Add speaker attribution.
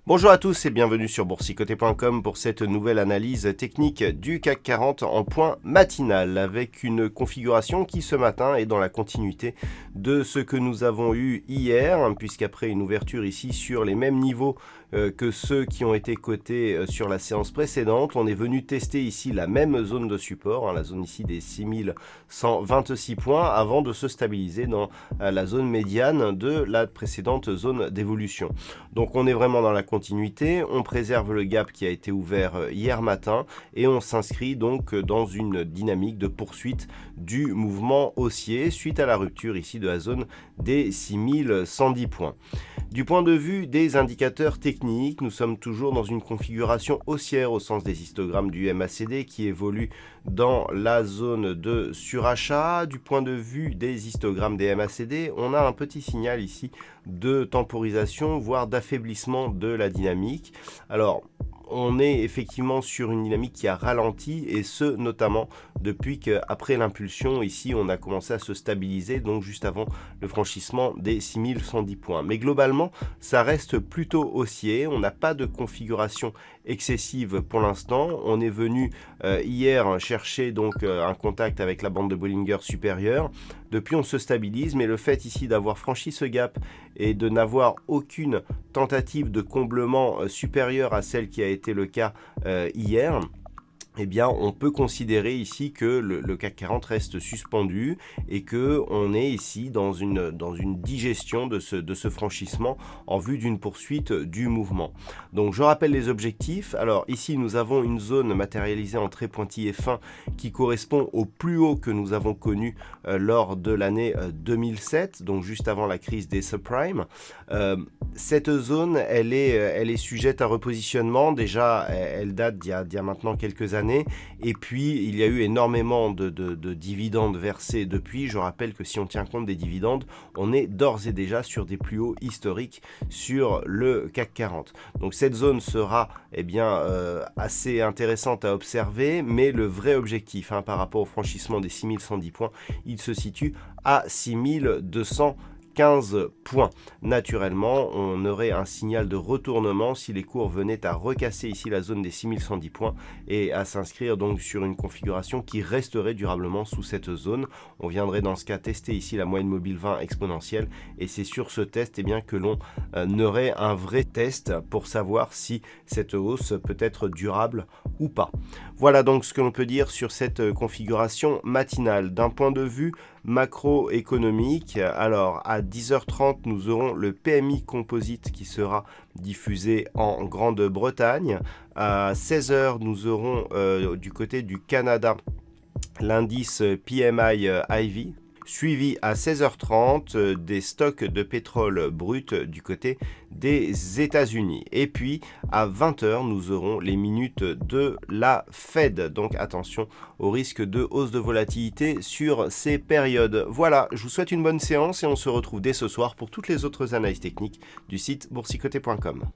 Speaker 1: Bonjour à tous et bienvenue sur boursicoté.com pour cette nouvelle analyse technique du CAC 40 en point matinal avec une configuration qui ce matin est dans la continuité de ce que nous avons eu hier, puisqu'après une ouverture ici sur les mêmes niveaux que ceux qui ont été cotés sur la séance précédente, on est venu tester ici la même zone de support, la zone ici des 6126 points avant de se stabiliser dans la zone médiane de la précédente zone d'évolution. Donc on est vraiment dans la continuité, on préserve le gap qui a été ouvert hier matin et on s'inscrit donc dans une dynamique de poursuite du mouvement haussier suite à la rupture ici de la zone des 6110 points. Du point de vue des indicateurs techniques, nous sommes toujours dans une configuration haussière au sens des histogrammes du MACD qui évolue dans la zone de surachat. Du point de vue des histogrammes des MACD, on a un petit signal ici de temporisation, voire d'affaiblissement de la dynamique. Alors, on est effectivement sur une dynamique qui a ralenti et ce notamment depuis qu'après l'impulsion ici on a commencé à se stabiliser, donc juste avant le franchissement des 6110 points. Mais globalement ça reste plutôt haussier, on n'a pas de configuration excessive pour l'instant. On est venu hier chercher donc un contact avec la bande de Bollinger supérieure. Depuis on se stabilise, mais le fait ici d'avoir franchi ce gap et de n'avoir aucune tentative de comblement supérieure à celle qui a été le cas hier, eh bien, on peut considérer ici que le CAC 40 reste suspendu et qu'on est ici dans une digestion de ce franchissement en vue d'une poursuite du mouvement. Donc, je rappelle les objectifs. Alors, ici, nous avons une zone matérialisée en très pointillé fin qui correspond au plus haut que nous avons connu lors de l'année 2007, donc juste avant la crise des subprimes. Cette zone, elle est sujette à repositionnement. Déjà, elle date d'il y a maintenant quelques années. Et puis, il y a eu énormément de dividendes versés depuis. Je rappelle que si on tient compte des dividendes, on est d'ores et déjà sur des plus hauts historiques sur le CAC 40. Donc, cette zone sera assez intéressante à observer, mais le vrai objectif par rapport au franchissement des 6110 points, il se situe à 6215 points. Naturellement, on aurait un signal de retournement si les cours venaient à recasser ici la zone des 6110 points et à s'inscrire donc sur une configuration qui resterait durablement sous cette zone. On viendrait dans ce cas tester ici la moyenne mobile 20 exponentielle et c'est sur ce test que l'on aurait un vrai test pour savoir si cette hausse peut être durable ou pas. Voilà donc ce que l'on peut dire sur cette configuration matinale. D'un point de vue macroéconomique, alors à 10h30 nous aurons le PMI composite qui sera diffusé en Grande-Bretagne. À 16h nous aurons du côté du Canada l'indice PMI IV, suivi à 16h30 des stocks de pétrole brut du côté des États-Unis. Et puis à 20h, nous aurons les minutes de la Fed. Donc attention au risque de hausse de volatilité sur ces périodes. Voilà, je vous souhaite une bonne séance et on se retrouve dès ce soir pour toutes les autres analyses techniques du site boursicoté.com.